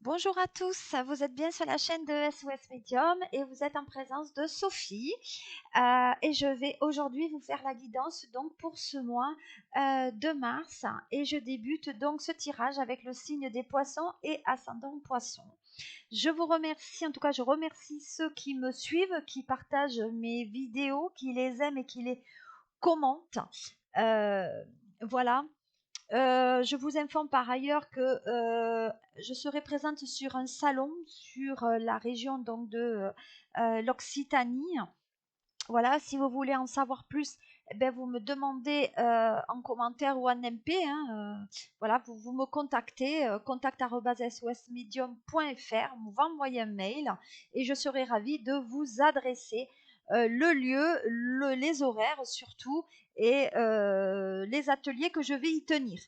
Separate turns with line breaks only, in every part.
Bonjour à tous, vous êtes bien sur la chaîne de SOS Medium et vous êtes en présence de Sophie. Et je vais aujourd'hui vous faire la guidance donc pour ce mois de mars. Et je débute donc ce tirage avec le signe des poissons et ascendant poisson. Je vous remercie, en tout cas je remercie ceux qui me suivent, qui partagent mes vidéos, qui les aiment et qui les commentent. Voilà. Je vous informe par ailleurs que je serai présente sur un salon sur la région donc de l'Occitanie. Voilà, si vous voulez en savoir plus, eh ben, vous me demandez en commentaire ou en MP. Voilà, vous me contactez, contact@sosmedium.fr, vous m'envoyez un mail et je serai ravie de vous adresser le lieu, les horaires surtout et les ateliers que je vais y tenir.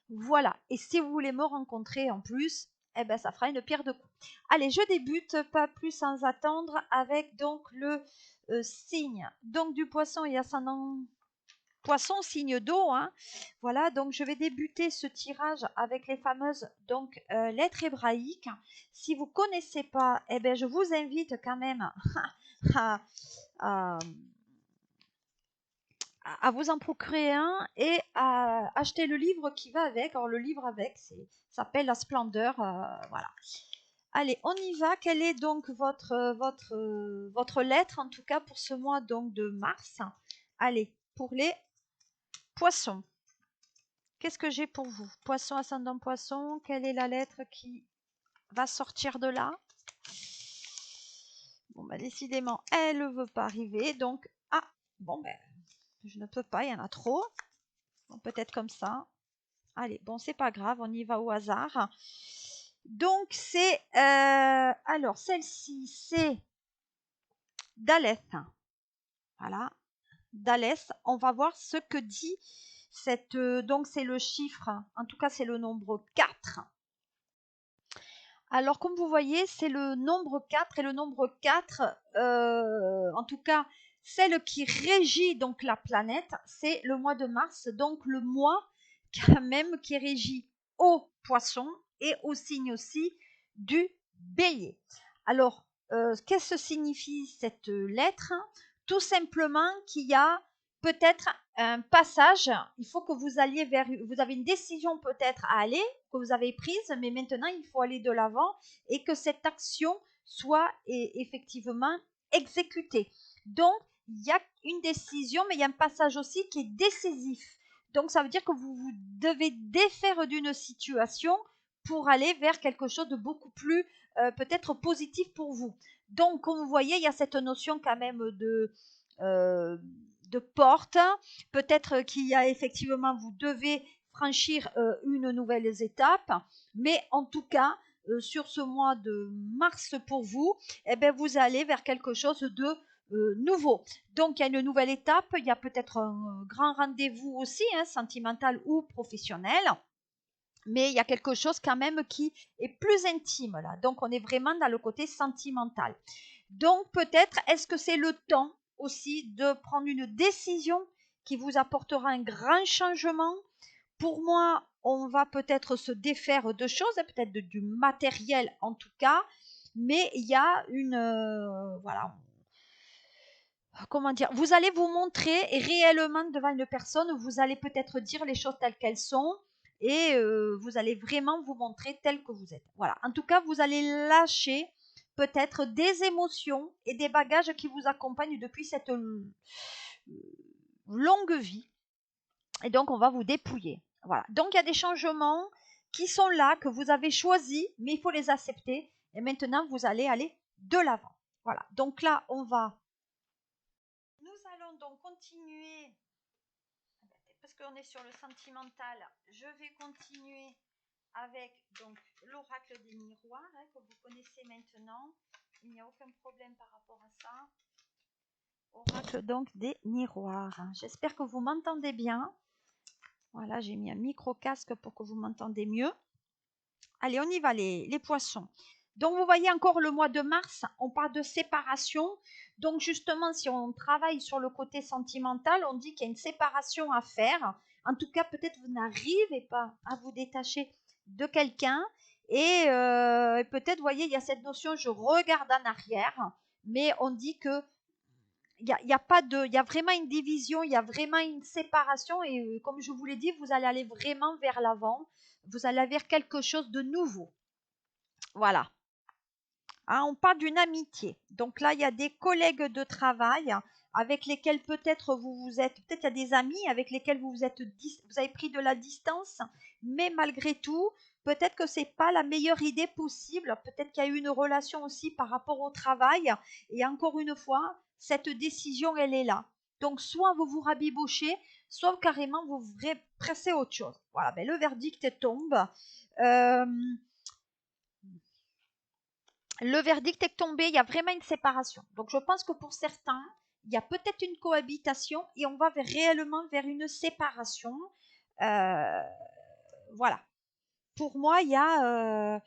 Voilà, et si vous voulez me rencontrer en plus, eh ben, ça fera une pierre de coups. Allez, je débute, pas plus sans attendre, avec donc le signe donc du poisson et ascendant poisson, signe d'eau. Voilà, donc je vais débuter ce tirage avec les fameuses donc lettres hébraïques. Si vous connaissez pas, eh ben je vous invite quand même à, à vous en procurer un et à acheter le livre qui va avec. Alors le livre avec, s'appelle La Splendeur. Voilà. Allez, on y va. Quelle est donc votre lettre, en tout cas pour ce mois donc de mars? Allez, pour les poissons. Qu'est-ce que j'ai pour vous? Poisson, ascendant poisson. Quelle est la lettre qui va sortir de là? Bon, bah décidément, elle ne veut pas arriver. Donc, bon, ben, je ne peux pas, il y en a trop. Bon, peut-être comme ça. Allez, bon, c'est pas grave, on y va au hasard. Donc, c'est... alors, celle-ci, c'est Daleth. Voilà, Daleth. On va voir ce que dit cette... donc, c'est le chiffre, en tout cas, c'est le nombre 4. Alors, comme vous voyez, c'est le nombre 4. Et le nombre 4, en tout cas, celle qui régit donc la planète, c'est le mois de mars. Donc, le mois quand même qui est régi au poisson et au signe aussi du bélier. Alors, qu'est-ce que signifie cette lettre? Tout simplement qu'il y a peut-être un passage, il faut que vous alliez vers, vous avez une décision peut-être à aller, que vous avez prise, mais maintenant il faut aller de l'avant et que cette action soit effectivement exécutée. Donc, il y a une décision, mais il y a un passage aussi qui est décisif. Donc, ça veut dire que vous devez défaire d'une situation pour aller vers quelque chose de beaucoup plus peut-être positif pour vous. Donc, comme vous voyez, il y a cette notion quand même de porte. Peut-être qu'il y a effectivement, vous devez franchir une nouvelle étape, mais en tout cas, sur ce mois de mars pour vous, eh bien, vous allez vers quelque chose de nouveau. Donc, il y a une nouvelle étape, il y a peut-être un grand rendez-vous aussi, sentimental ou professionnel, mais il y a quelque chose quand même qui est plus intime là. Donc, on est vraiment dans le côté sentimental. Donc, peut-être, est-ce que c'est le temps aussi de prendre une décision qui vous apportera un grand changement? Pour moi, on va peut-être se défaire de choses, peut-être du matériel en tout cas, mais il y a une... voilà, comment dire, vous allez vous montrer réellement devant une personne, vous allez peut-être dire les choses telles qu'elles sont et vous allez vraiment vous montrer tel que vous êtes. Voilà, en tout cas, vous allez lâcher peut-être des émotions et des bagages qui vous accompagnent depuis cette longue vie. Et donc, on va vous dépouiller. Voilà, donc il y a des changements qui sont là, que vous avez choisis, mais il faut les accepter. Et maintenant, vous allez aller de l'avant. Voilà, donc là, nous allons donc continuer, parce qu'on est sur le sentimental, je vais continuer avec donc l'oracle des miroirs, que vous connaissez maintenant. Il n'y a aucun problème par rapport à ça. Oracle donc des miroirs. J'espère que vous m'entendez bien. Voilà, j'ai mis un micro-casque pour que vous m'entendez mieux. Allez, on y va les poissons. Donc, vous voyez encore le mois de mars, on parle de séparation. Donc, justement, si on travaille sur le côté sentimental, on dit qu'il y a une séparation à faire. En tout cas, peut-être vous n'arrivez pas à vous détacher de quelqu'un Et peut-être, vous voyez, il y a cette notion, je regarde en arrière, mais on dit que il y a pas de, il y a vraiment une division, il y a vraiment une séparation, et comme je vous l'ai dit, vous allez aller vraiment vers l'avant, vous allez vers quelque chose de nouveau. Voilà. Hein, on parle d'une amitié. Donc là, il y a des collègues de travail avec lesquels peut-être peut-être il y a des amis avec lesquels vous avez pris de la distance, mais malgré tout, peut-être que c'est pas la meilleure idée possible. Peut-être qu'il y a eu une relation aussi par rapport au travail. Et encore une fois, cette décision, elle est là. Donc soit vous vous rabibochez, soit carrément vous pressez autre chose. Voilà, ben, le verdict tombe. Euh, le verdict est tombé, il y a vraiment une séparation. Donc je pense que pour certains, il y a peut-être une cohabitation et on va réellement vers une séparation. Euh, voilà. Pour moi, il y en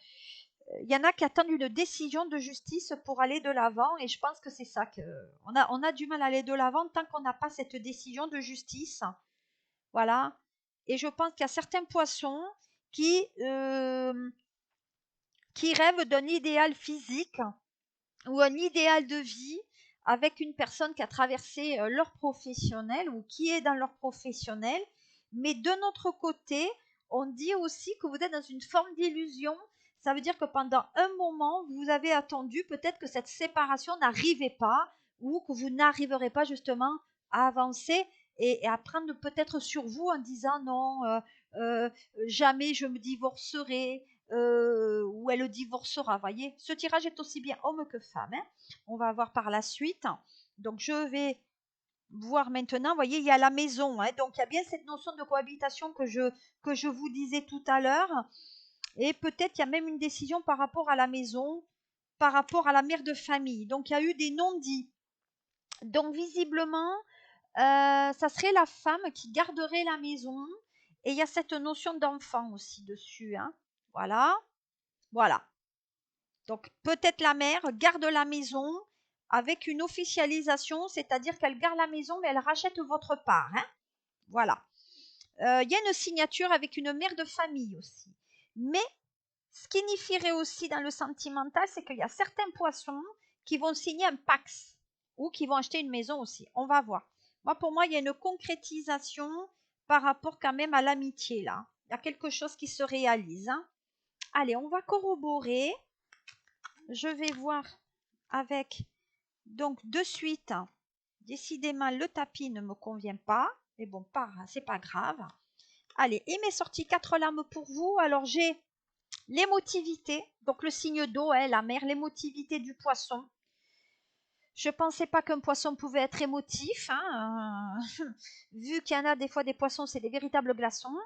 a qui attendent une décision de justice pour aller de l'avant, et je pense que c'est ça que on a du mal à aller de l'avant tant qu'on n'a pas cette décision de justice. Voilà. Et je pense qu'il y a certains poissons qui rêvent d'un idéal physique ou un idéal de vie avec une personne qui a traversé leur professionnel ou qui est dans leur professionnel. Mais de notre côté, on dit aussi que vous êtes dans une forme d'illusion. Ça veut dire que pendant un moment, vous avez attendu peut-être que cette séparation n'arrivait pas ou que vous n'arriverez pas justement à avancer et à prendre peut-être sur vous en disant non, euh, jamais je me divorcerai, où elle divorcera. Voyez, ce tirage est aussi bien homme que femme. Hein. On va voir par la suite. Donc, je vais voir maintenant. Vous voyez, il y a la maison. Hein. Donc, il y a bien cette notion de cohabitation que je vous disais tout à l'heure. Et peut-être il y a même une décision par rapport à la maison, par rapport à la mère de famille. Donc, il y a eu des non-dits. Donc, visiblement, ça serait la femme qui garderait la maison. Et il y a cette notion d'enfant aussi dessus. Hein. Voilà. Voilà. Donc peut-être la mère garde la maison avec une officialisation, c'est-à-dire qu'elle garde la maison mais elle rachète votre part. Hein. Voilà. Il y a une signature avec une mère de famille aussi. Mais ce qui signifierait aussi dans le sentimental, c'est qu'il y a certains poissons qui vont signer un pax ou qui vont acheter une maison aussi. On va voir. Pour moi, il y a une concrétisation par rapport quand même à l'amitié là. Il y a quelque chose qui se réalise. Hein. Allez, on va corroborer. Je vais voir avec, donc de suite, décidément le tapis ne me convient pas, mais bon, c'est pas grave. Allez, il m'est sorti 4 lames pour vous. Alors j'ai l'émotivité, donc le signe d'eau, hein, la mer, l'émotivité du poisson. Je pensais pas qu'un poisson pouvait être émotif, hein, vu qu'il y en a des fois des poissons, c'est des véritables glaçons.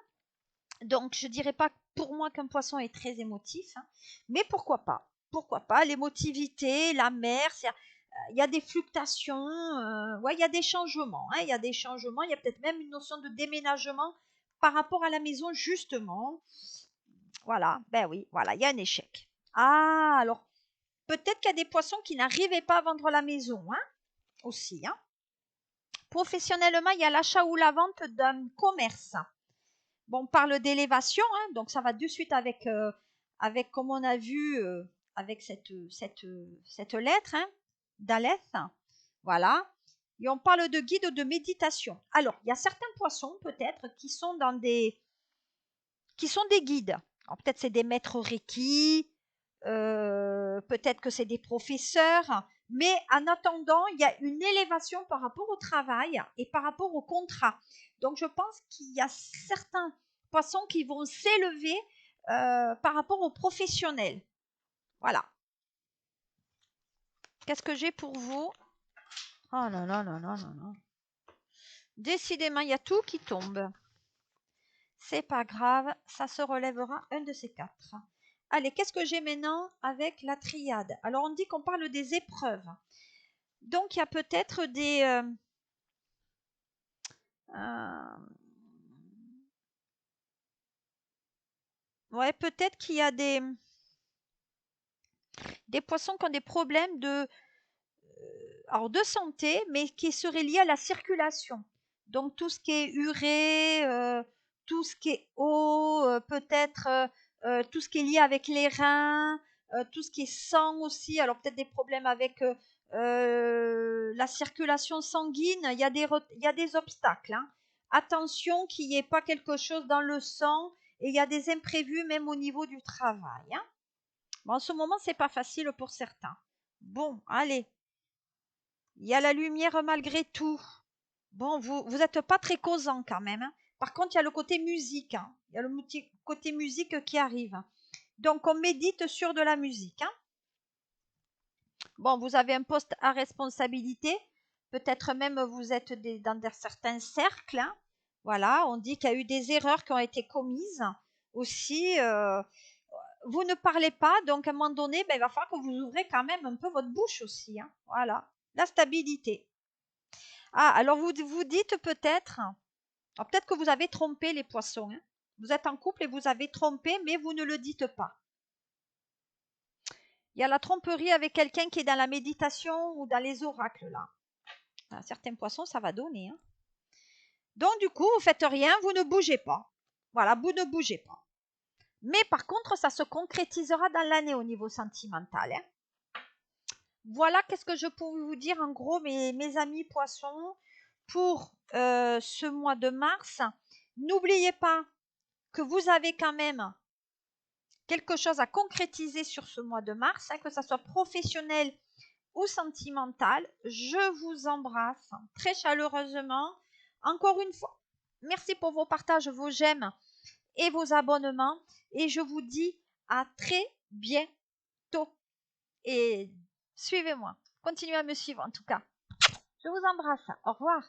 Donc je dirais pas pour moi qu'un poisson est très émotif, hein, mais pourquoi pas? Pourquoi pas? L'émotivité, la mer, il y a des fluctuations, ouais, il y a des changements, hein, il y a des changements, il y a peut-être même une notion de déménagement par rapport à la maison, justement. Voilà, ben oui, voilà, il y a un échec. Ah, alors, peut-être qu'il y a des poissons qui n'arrivaient pas à vendre la maison, hein, aussi. Hein. Professionnellement, il y a l'achat ou la vente d'un commerce. Bon, on parle d'élévation, hein, donc ça va de suite avec comme on a vu, avec cette lettre, hein, d'Aleph. Voilà. Et on parle de guide de méditation. Alors, il y a certains poissons, peut-être, qui sont des guides. Alors, peut-être c'est des maîtres Reiki, peut-être que c'est des professeurs, mais en attendant, il y a une élévation par rapport au travail et par rapport au contrat. Donc, je pense qu'il y a certains poissons qui vont s'élever par rapport aux professionnels. Voilà. Qu'est-ce que j'ai pour vous? Oh non, non, non, non, non, non. Décidément, il y a tout qui tombe. C'est pas grave, ça se relèvera un de ces 4. Allez, qu'est-ce que j'ai maintenant avec la triade? Alors, on dit qu'on parle des épreuves. Donc, il y a peut-être ouais, peut-être qu'il y a des poissons qui ont des problèmes de santé, mais qui seraient liés à la circulation. Donc, tout ce qui est urée, tout ce qui est eau, peut-être tout ce qui est lié avec les reins, tout ce qui est sang aussi. Alors peut-être des problèmes avec la circulation sanguine. Il y a des obstacles. Hein. Attention qu'il n'y ait pas quelque chose dans le sang et il y a des imprévus même au niveau du travail. Hein. Bon, en ce moment, c'est pas facile pour certains. Bon, allez. Il y a la lumière malgré tout. Bon, vous êtes pas très causant quand même. Hein. Par contre, il y a le côté musique. Hein. Il y a le côté musique qui arrive. Donc, on médite sur de la musique. Hein. Bon, vous avez un poste à responsabilité. Peut-être même vous êtes dans certains cercles. Hein. Voilà, on dit qu'il y a eu des erreurs qui ont été commises. Aussi, vous ne parlez pas, donc à un moment donné, ben, il va falloir que vous ouvrez quand même un peu votre bouche aussi. Hein. Voilà, la stabilité. Ah, alors vous vous dites peut-être, peut-être que vous avez trompé les poissons. Hein. Vous êtes en couple et vous avez trompé, mais vous ne le dites pas. Il y a la tromperie avec quelqu'un qui est dans la méditation ou dans les oracles, là. Certains poissons, ça va donner. Hein. Donc, du coup, vous faites rien, vous ne bougez pas. Voilà, vous ne bougez pas. Mais par contre, ça se concrétisera dans l'année au niveau sentimental. Hein. Voilà, qu'est-ce que je peux vous dire en gros, mes amis poissons, pour ce mois de mars. N'oubliez pas que vous avez quand même quelque chose à concrétiser sur ce mois de mars, hein, que ça soit professionnel ou sentimental. Je vous embrasse très chaleureusement. Encore une fois, merci pour vos partages, vos j'aime et vos abonnements. Et je vous dis à très bientôt. Et suivez-moi. Continuez à me suivre en tout cas. Je vous embrasse. Au revoir.